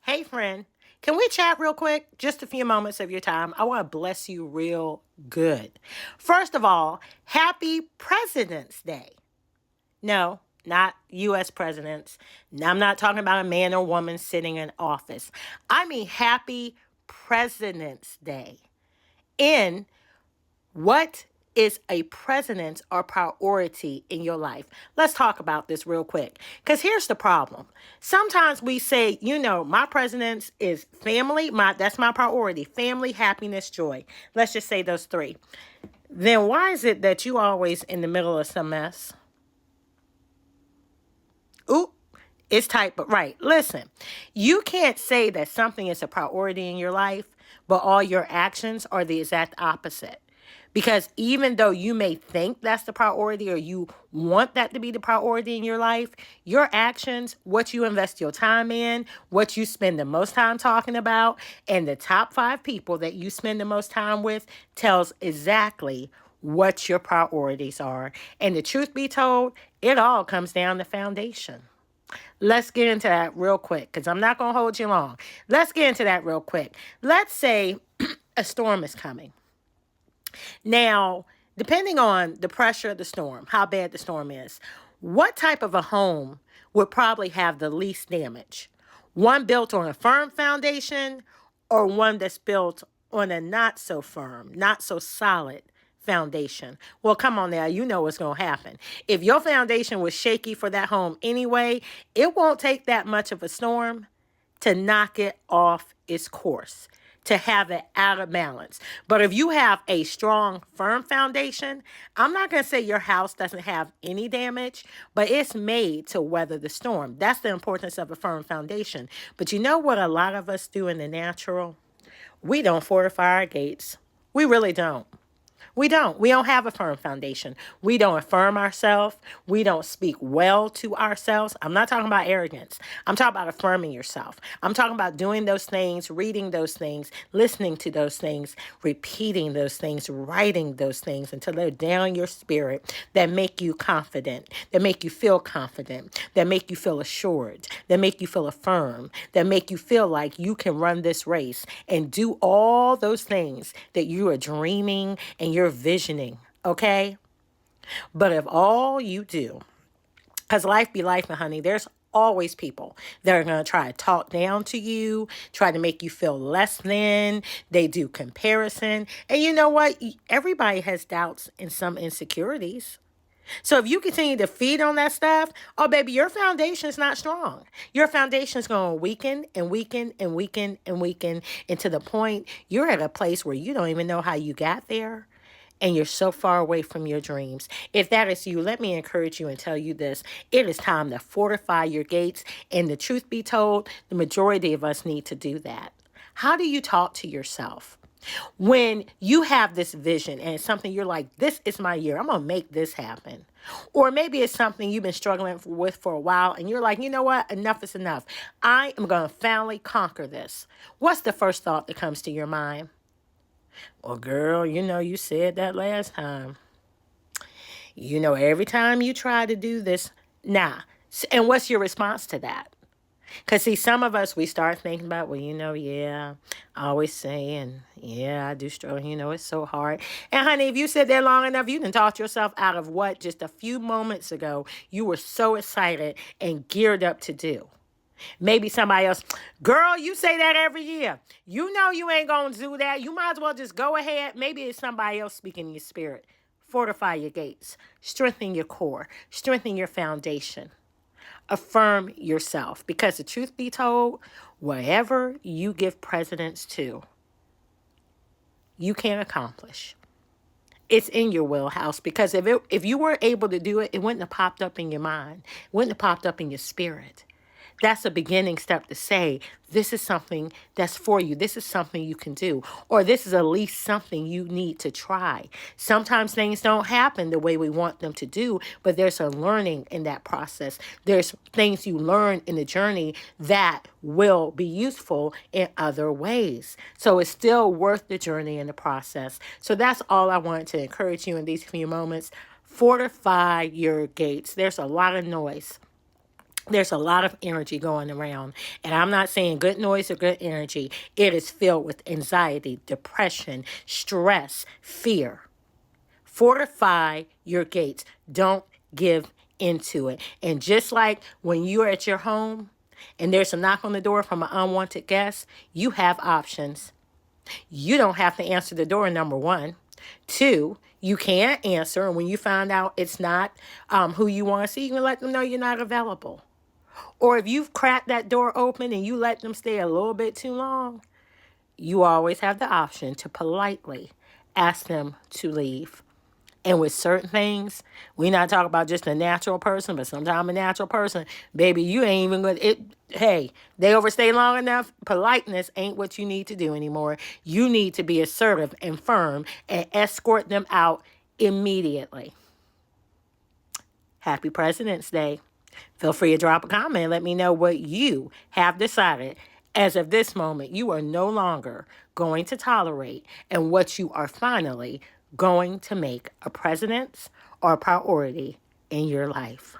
Hey, friend, can we chat real quick? Just a few moments of your time. I want to bless you real good. First of all, happy President's Day. No, not U.S. presidents. I'm not talking about a man or woman sitting in office. I mean, happy President's Day. In what is a precedence or priority in your life? Let's talk about this real quick. Because here's the problem. Sometimes we say, my precedence is family. That's my priority. Family, happiness, joy. Let's just say those three. Then why is it that you always in the middle of some mess? Ooh, it's tight, but right. Listen, you can't say that something is a priority in your life, but all your actions are the exact opposite. Because even though you may think that's the priority or you want that to be the priority in your life, your actions, what you invest your time in, what you spend the most time talking about, and the top 5 people that you spend the most time with tells exactly what your priorities are. And the truth be told, it all comes down to foundation. Let's get into that real quick because I'm not going to hold you long. Let's get into that real quick. Let's say a storm is coming. Now, depending on the pressure of the storm, how bad the storm is, what type of a home would probably have the least damage? One built on a firm foundation or one that's built on a not so firm, not so solid foundation? Well, come on now, you know what's going to happen. If your foundation was shaky for that home anyway, it won't take that much of a storm to knock it off its course, to have it out of balance. But if you have a strong, firm foundation, I'm not going to say your house doesn't have any damage, but it's made to weather the storm. That's the importance of a firm foundation. But you know what a lot of us do in the natural? We don't fortify our gates. We really don't. We don't. We don't have a firm foundation. We don't affirm ourselves. We don't speak well to ourselves. I'm not talking about arrogance. I'm talking about affirming yourself. I'm talking about doing those things, reading those things, listening to those things, repeating those things, writing those things until they're down your spirit that make you confident, that make you feel confident, that make you feel assured, that make you feel affirmed, that make you feel like you can run this race and do all those things that you are dreaming and you're visioning, okay? But if all you do, because life be life, honey, there's always people that are going to try to talk down to you, try to make you feel less than. They do comparison. And you know what? Everybody has doubts and some insecurities. So if you continue to feed on that stuff, oh baby, your foundation is not strong. Your foundation is going to weaken and weaken and weaken and weaken, and to the point you're at a place where you don't even know how you got there. And you're so far away from your dreams. If that is you, let me encourage you and tell you this. It is time to fortify your gates. And the truth be told, the majority of us need to do that. How do you talk to yourself? When you have this vision and it's something you're like, this is my year, I'm going to make this happen. Or maybe it's something you've been struggling with for a while and you're like, you know what? Enough is enough. I am going to finally conquer this. What's the first thought that comes to your mind? Well, girl, you said that last time. Every time you try to do this, nah. And what's your response to that? Because, see, some of us, we start thinking about, well, yeah, I always saying, yeah, I do struggle. It's so hard. And, honey, if you sit there long enough, you can talk yourself out of what just a few moments ago you were so excited and geared up to do. Maybe somebody else, girl, you say that every year. You know you ain't going to do that. You might as well just go ahead. Maybe it's somebody else speaking in your spirit. Fortify your gates. Strengthen your core. Strengthen your foundation. Affirm yourself. Because the truth be told, whatever you give precedence to, you can accomplish. It's in your wheelhouse, because if you were able to do it, it wouldn't have popped up in your mind. It wouldn't have popped up in your spirit. That's a beginning step to say, this is something that's for you. This is something you can do. Or this is at least something you need to try. Sometimes things don't happen the way we want them to do, but there's a learning in that process. There's things you learn in the journey that will be useful in other ways. So it's still worth the journey and the process. So that's all I wanted to encourage you in these few moments. Fortify your gates. There's a lot of noise There's a lot of energy going around. And I'm not saying good noise or good energy. It is filled with anxiety, depression, stress, fear. Fortify your gates. Don't give into it. And just like when you're at your home and there's a knock on the door from an unwanted guest, you have options. You don't have to answer the door, number one. Two, you can't answer. And when you find out it's not who you want to see, you can let them know you're not available. Or if you've cracked that door open and you let them stay a little bit too long, you always have the option to politely ask them to leave. And with certain things, we not talking about just a natural person, but sometimes a natural person, baby, you ain't even going to, hey, they overstay long enough. Politeness ain't what you need to do anymore. You need to be assertive and firm and escort them out immediately. Happy President's Day. Feel free to drop a comment and let me know what you have decided as of this moment you are no longer going to tolerate and what you are finally going to make a precedence or a priority in your life.